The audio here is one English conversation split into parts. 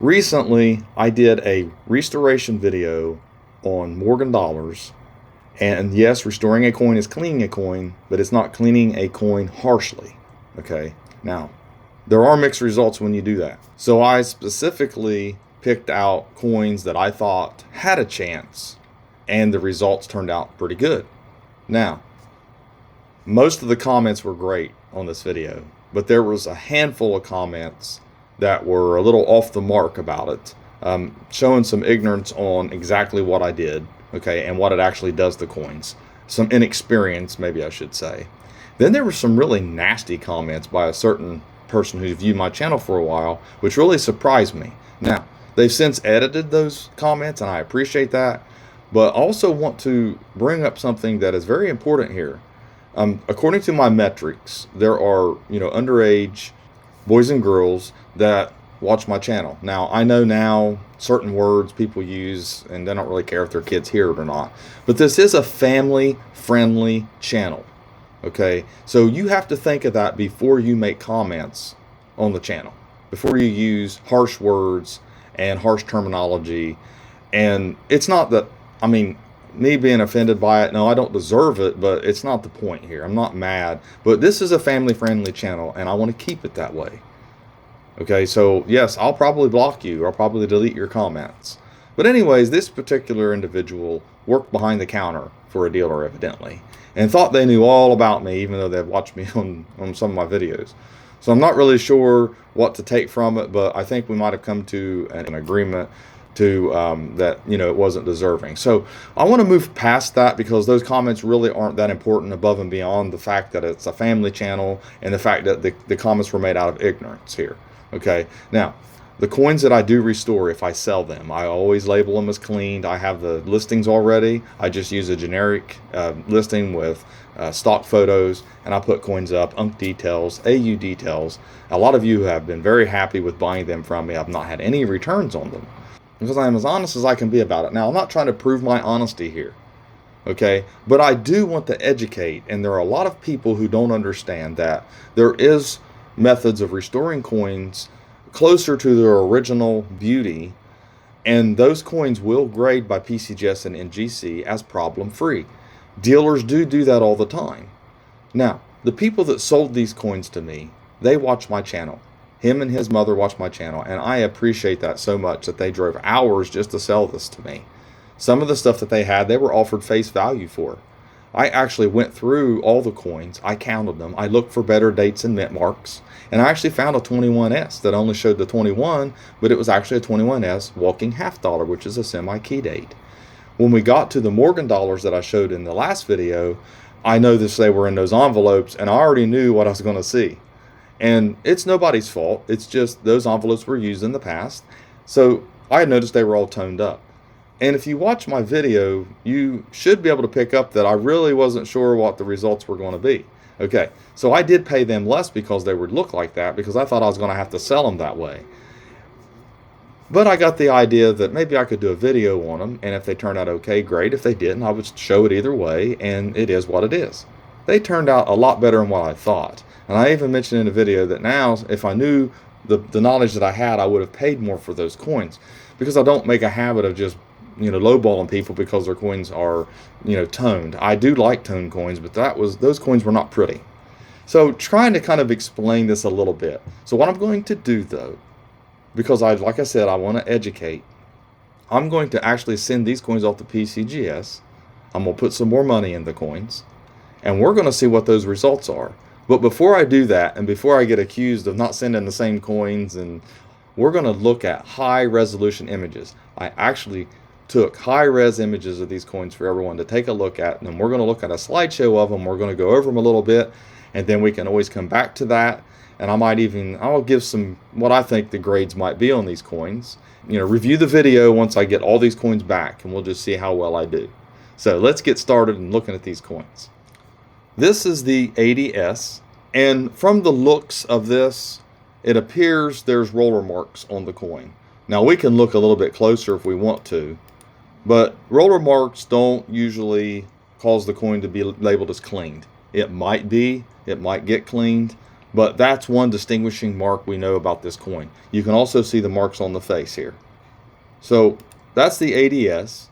Recently, I did a restoration video on Morgan dollars, and yes, restoring a coin is cleaning a coin, but it's not cleaning a coin harshly. Okay, now there are mixed results when you do that. So I specifically picked out coins that I thought had a chance, and the results turned out pretty good. Now, most of the comments were great on this video, but there was a handful of comments that were a little off the mark about it, showing some ignorance on exactly what I did, okay, and what it actually does to coins. Some inexperience, maybe I should say. Then there were some really nasty comments by a certain person who viewed my channel for a while, which really surprised me. Now, they've since edited those comments, and I appreciate that, but also want to bring up something that is very important here. According to my metrics, there are, underage boys and girls that watch my channel. Now, I know now certain words people use and they don't really care if their kids hear it or not, but this is a family-friendly channel, okay? So you have to think of that before you make comments on the channel, before you use harsh words and harsh terminology. And it's not that, me being offended by it, no, I don't deserve it, but it's not the point here. I'm not mad, but this is a family-friendly channel, and I want to keep it that way. Okay, so yes, I'll probably block you. I'll probably delete your comments. But anyways, this particular individual worked behind the counter for a dealer, evidently, and thought they knew all about me, even though they've watched me on some of my videos. So I'm not really sure what to take from it, but I think we might have come to an agreement to that it wasn't deserving. So I want to move past that, because those comments really aren't that important above and beyond the fact that it's a family channel and the fact that the comments were made out of ignorance here. Okay, now the coins that I do restore, if I sell them, I always label them as cleaned. I have the listings already. I just use a generic listing with stock photos, and I put coins up, UNC details, AU details. A lot of you have been very happy with buying them from me. I've not had any returns on them, because I am as honest as I can be about it. Now, I'm not trying to prove my honesty here, okay? But I do want to educate, and there are a lot of people who don't understand that there is methods of restoring coins closer to their original beauty, and those coins will grade by PCGS and NGC as problem-free. Dealers do that all the time. Now, the people that sold these coins to me, they watch my channel. Him and his mother watch my channel, and I appreciate that so much that they drove hours just to sell this to me. Some of the stuff that they had, they were offered face value for. I actually went through all the coins. I counted them. I looked for better dates and mint marks, and I actually found a 21S that only showed the 21, but it was actually a 21S walking half dollar, which is a semi-key date. When we got to the Morgan dollars that I showed in the last video, I noticed they were in those envelopes, and I already knew what I was going to see. And it's nobody's fault. It's just those envelopes were used in the past. So I noticed they were all toned up. And if you watch my video, you should be able to pick up that I really wasn't sure what the results were going to be. Okay, so I did pay them less because they would look like that, because I thought I was going to have to sell them that way. But I got the idea that maybe I could do a video on them, and if they turned out okay, great. If they didn't, I would show it either way, and it is what it is. They turned out a lot better than what I thought. And I even mentioned in the video that now, if I knew the knowledge that I had, I would have paid more for those coins, because I don't make a habit of just lowballing people because their coins are toned. I do like toned coins, but those coins were not pretty. So trying to kind of explain this a little bit. So what I'm going to do, though, because like I said, I want to educate, I'm going to actually send these coins off to PCGS. I'm going to put some more money in the coins, and we're going to see what those results are. But before I do that, and before I get accused of not sending the same coins, and we're going to look at high resolution images. I actually took high-res images of these coins for everyone to take a look at, and we're going to look at a slideshow of them. We're going to go over them a little bit, and then we can always come back to that. And I'll give some what I think the grades might be on these coins. Review the video once I get all these coins back, and we'll just see how well I do. So let's get started in looking at these coins. This is the 80S, and from the looks of this, it appears there's roller marks on the coin. Now, we can look a little bit closer if we want to, but roller marks don't usually cause the coin to be labeled as cleaned. It might get cleaned, But that's one distinguishing mark we know about this coin. You can also see the marks on the face here. So that's the ADS.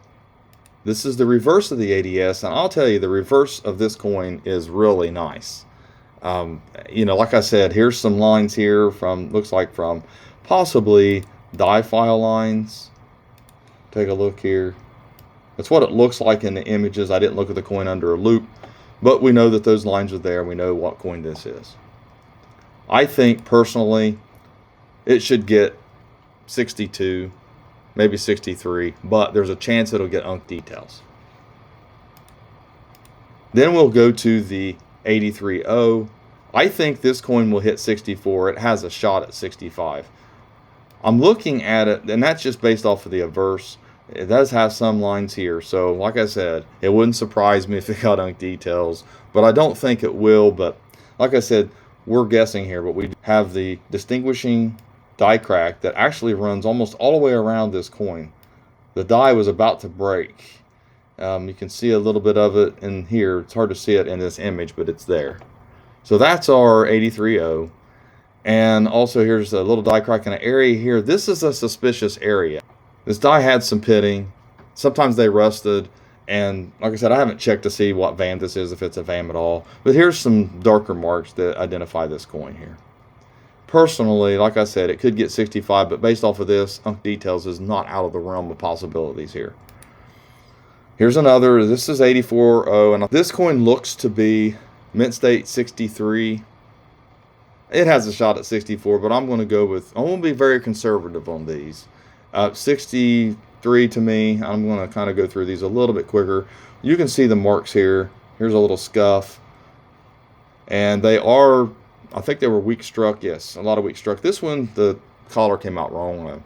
This is the reverse of the ADS, and I'll tell you, the reverse of this coin is really nice. You know, like I said, here's some lines here from, looks like from possibly die file lines. Take a look here. That's what it looks like in the images. I didn't look at the coin under a loop, but we know that those lines are there. We know what coin this is. I think personally it should get 62, maybe 63, but there's a chance it'll get unk details. Then we'll go to the 83O. I think this coin will hit 64. It has a shot at 65. I'm looking at it, and that's just based off of the averse. It does have some lines here, so like I said, it wouldn't surprise me if it got unk details, but I don't think it will. But like I said, we're guessing here, but we have the distinguishing die crack that actually runs almost all the way around this coin. The die was about to break. You can see a little bit of it in here. It's hard to see it in this image, but it's there. So that's our 83O. And also here's a little die crack in an area here. This is a suspicious area. This die had some pitting. Sometimes they rusted. And like I said, I haven't checked to see what VAM this is, if it's a VAM at all. But here's some darker marks that identify this coin here. Personally, like I said, it could get 65, but based off of this, unk details is not out of the realm of possibilities here. Here's another. This is 84O, and this coin looks to be mint state 63. It has a shot at 64, but I'm going to be very conservative on these. 63 to me, I'm going to kind of go through these a little bit quicker. You can see the marks here. Here's a little scuff. And they are, I think they were weak struck. Yes, a lot of weak struck. This one, the collar came out wrong. A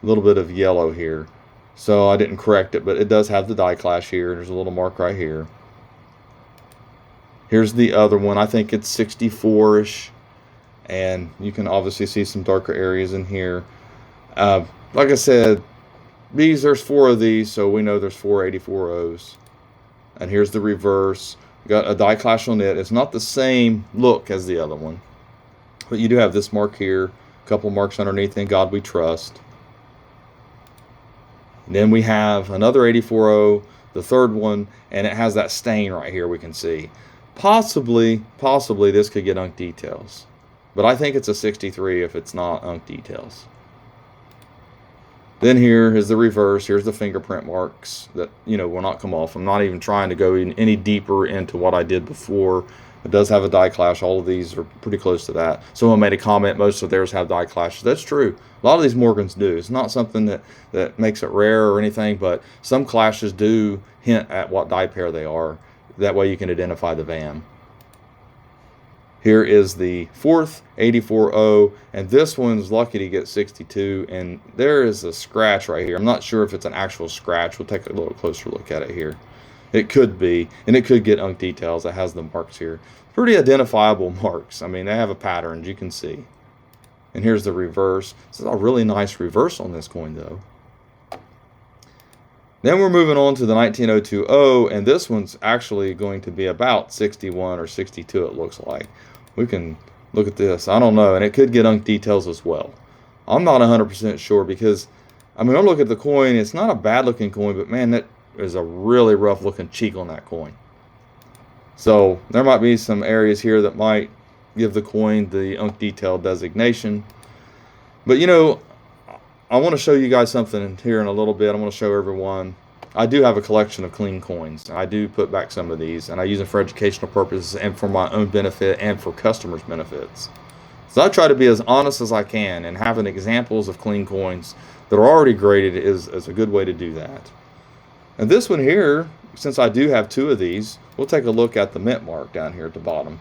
little bit of yellow here. So I didn't correct it, but it does have the die clash here. There's a little mark right here. Here's the other one. I think it's 64-ish. And you can obviously see some darker areas in here. Like I said, there's 4 of these, so we know there's 4 84Os. And here's the reverse. Got a die clash on it. It's not the same look as the other one, but you do have this mark here, a couple marks underneath. In God we trust. And then we have another 84O, the third one, and it has that stain right here we can see. Possibly this could get unk details. But I think it's a 63 if it's not unk details. Then here is the reverse. Here's the fingerprint marks that, you know, will not come off. I'm not even trying to go any deeper into what I did before. It does have a die clash. All of these are pretty close to that. Someone made a comment, most of theirs have die clashes. That's true. A lot of these Morgans do. It's not something that makes it rare or anything, but some clashes do hint at what die pair they are. That way you can identify the VAM. Here is the fourth 84O, and this one's lucky to get 62, and there is a scratch right here. I'm not sure if it's an actual scratch. We'll take a little closer look at it here. It could be, and it could get unk details. It has the marks here. Pretty identifiable marks. I mean, they have a pattern, you can see. And here's the reverse. This is a really nice reverse on this coin, though. Then we're moving on to the 1902O, and this one's actually going to be about 61 or 62, it looks like. We can look at this. I don't know, and it could get unk details as well. I'm not 100% sure because, I mean, I'm looking at the coin. It's not a bad-looking coin, but, man, that is a really rough-looking cheek on that coin. So there might be some areas here that might give the coin the unk detail designation. But, you know, I want to show you guys something here in a little bit. I want to show everyone. I do have a collection of clean coins. I do put back some of these, and I use them for educational purposes and for my own benefit and for customers' benefits. So I try to be as honest as I can, and having examples of clean coins that are already graded is a good way to do that. And this one here, since I do have 2 of these, we'll take a look at the mint mark down here at the bottom.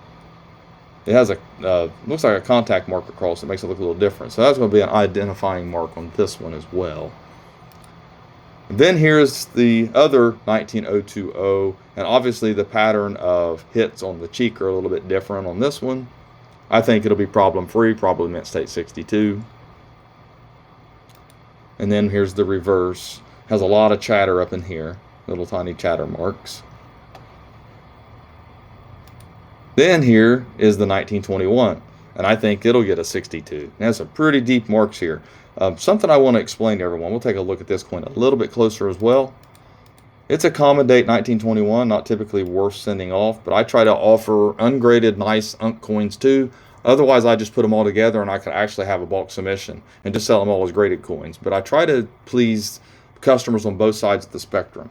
It has a, looks like a contact mark across. It makes it look a little different. So that's going to be an identifying mark on this one as well. And then here's the other 1902O, and obviously the pattern of hits on the cheek are a little bit different on this one. I think it'll be problem-free, probably mint state 62. And then here's the reverse. Has a lot of chatter up in here, little tiny chatter marks. Then here is the 1921. and I think it'll get a 62. It has some pretty deep marks here. Something I want to explain to everyone. We'll take a look at this coin a little bit closer as well. It's a common date 1921, not typically worth sending off, but I try to offer ungraded nice UNC coins too. Otherwise, I just put them all together and I could actually have a bulk submission and just sell them all as graded coins. But I try to please customers on both sides of the spectrum.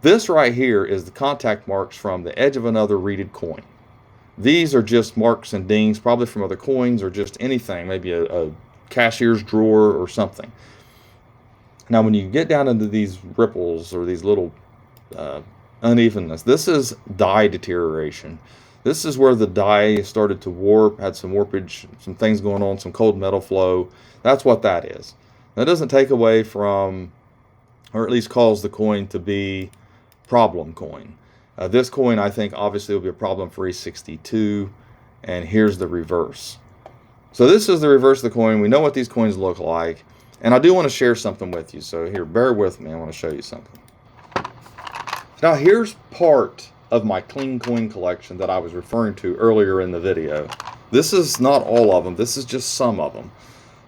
This right here is the contact marks from the edge of another reeded coin. These are just marks and dings, probably from other coins or just anything, maybe a cashier's drawer or something. Now, when you get down into these ripples or these little unevenness, this is die deterioration. This is where the die started to warp, had some warpage, some things going on, some cold metal flow. That's what that is. That doesn't take away from, or at least cause the coin to be problem coin. This coin, I think, obviously will be a problem for E62, and here's the reverse. So this is the reverse of the coin. We know what these coins look like, and I do want to share something with you. So here, bear with me. I want to show you something. Now here's part of my clean coin collection that I was referring to earlier in the video. This is not all of them. This is just some of them.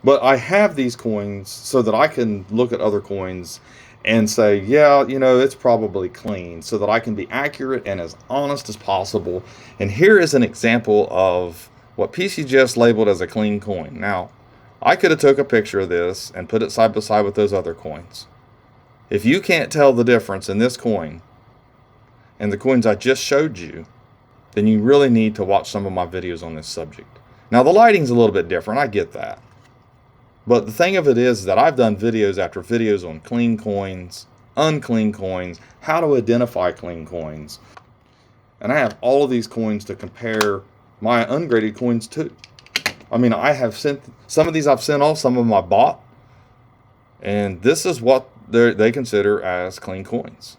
But I have these coins so that I can look at other coins and say, yeah, you know, it's probably clean, so that I can be accurate and as honest as possible. And here is an example of what PCGS labeled as a clean coin. Now, I could have took a picture of this and put it side by side with those other coins. If you can't tell the difference in this coin and the coins I just showed you, then you really need to watch some of my videos on this subject. Now, the lighting's a little bit different, I get that. But the thing of it is that I've done videos after videos on clean coins, unclean coins, how to identify clean coins. And I have all of these coins to compare my ungraded coins to. I mean, I have sent, some of these I've sent off, some of them I bought. And this is what they consider as clean coins.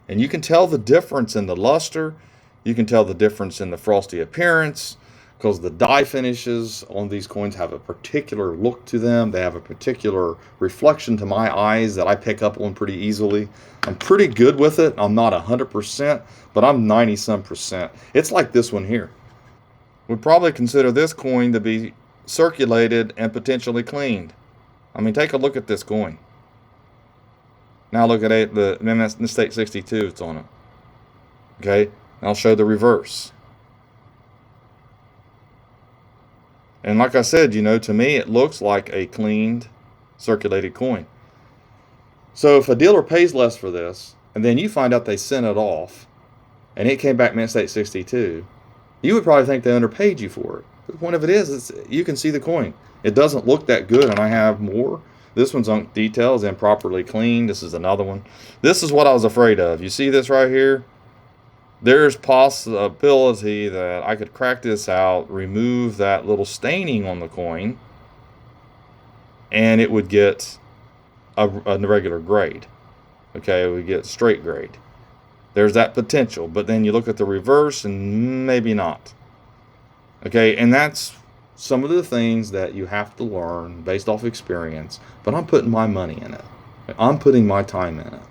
And you can tell the difference in the luster. You can tell the difference in the frosty appearance, because the die finishes on these coins have a particular look to them. They have a particular reflection to my eyes that I pick up on pretty easily. I'm pretty good with it. I'm not 100%, but I'm 90-some%. It's like this one here. We'd probably consider this coin to be circulated and potentially cleaned. I mean, take a look at this coin. Now look at the mistake 62 it's on it. Okay, I'll show the reverse. And like I said, you know, to me, it looks like a cleaned, circulated coin. So if a dealer pays less for this, and then you find out they sent it off, and it came back mint state 62, you would probably think they underpaid you for it. But the point of it is you can see the coin. It doesn't look that good, and I have more. This one's on details, improperly cleaned. This is another one. This is what I was afraid of. You see this right here? There's possibility that I could crack this out, remove that little staining on the coin, and it would get a regular grade. Okay, it would get straight grade. There's that potential, but then you look at the reverse and maybe not. Okay, and that's some of the things that you have to learn based off experience, but I'm putting my money in it. I'm putting my time in it,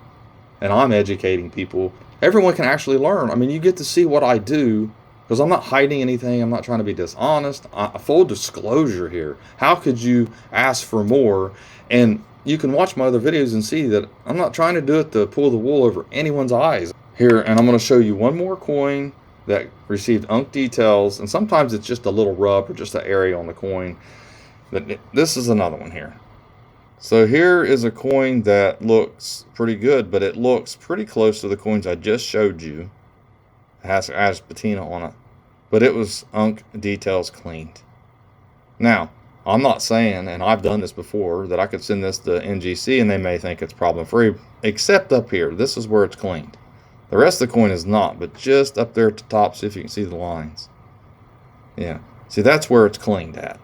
and I'm educating people. Everyone can actually learn. I mean, you get to see what I do, because I'm not hiding anything. I'm not trying to be dishonest. Full disclosure here. How could you ask for more? And you can watch my other videos and see that I'm not trying to do it to pull the wool over anyone's eyes. Here, and I'm going to show you one more coin that received UNC details, and sometimes it's just a little rub or just an area on the coin. This is another one here. So here is a coin that looks pretty good, but it looks pretty close to the coins I just showed you. It has patina on it, but it was UNC details cleaned. Now, I'm not saying, and I've done this before, that I could send this to NGC and they may think it's problem free, except up here. This is where it's cleaned. The rest of the coin is not, but just up there at the top, see if you can see the lines. Yeah, see, that's where it's cleaned at.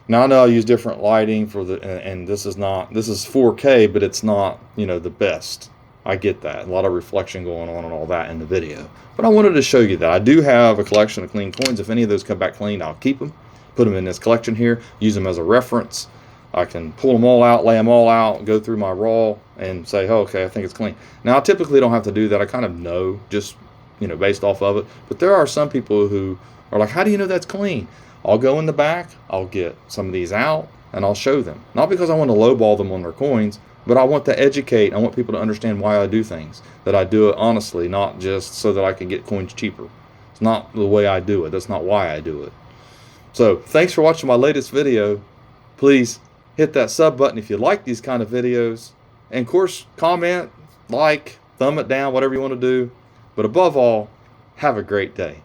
Now I know I use different lighting for the, and this is 4K, but it's not, you know, the best. I get that. A lot of reflection going on and all that in the video. But I wanted to show you that. I do have a collection of clean coins. If any of those come back clean, I'll keep them, put them in this collection here, use them as a reference. I can pull them all out, lay them all out, go through my raw and say, oh, okay, I think it's clean. Now, I typically don't have to do that. I kind of know, just, you know, based off of it. But there are some people who Or like, how do you know that's clean? I'll go in the back, I'll get some of these out, and I'll show them. Not because I want to lowball them on their coins, but I want to educate. I want people to understand why I do things. That I do it honestly, not just so that I can get coins cheaper. It's not the way I do it. That's not why I do it. So thanks for watching my latest video. Please hit that sub button if you like these kind of videos. And of course, comment, like, thumb it down, whatever you want to do. But above all, have a great day.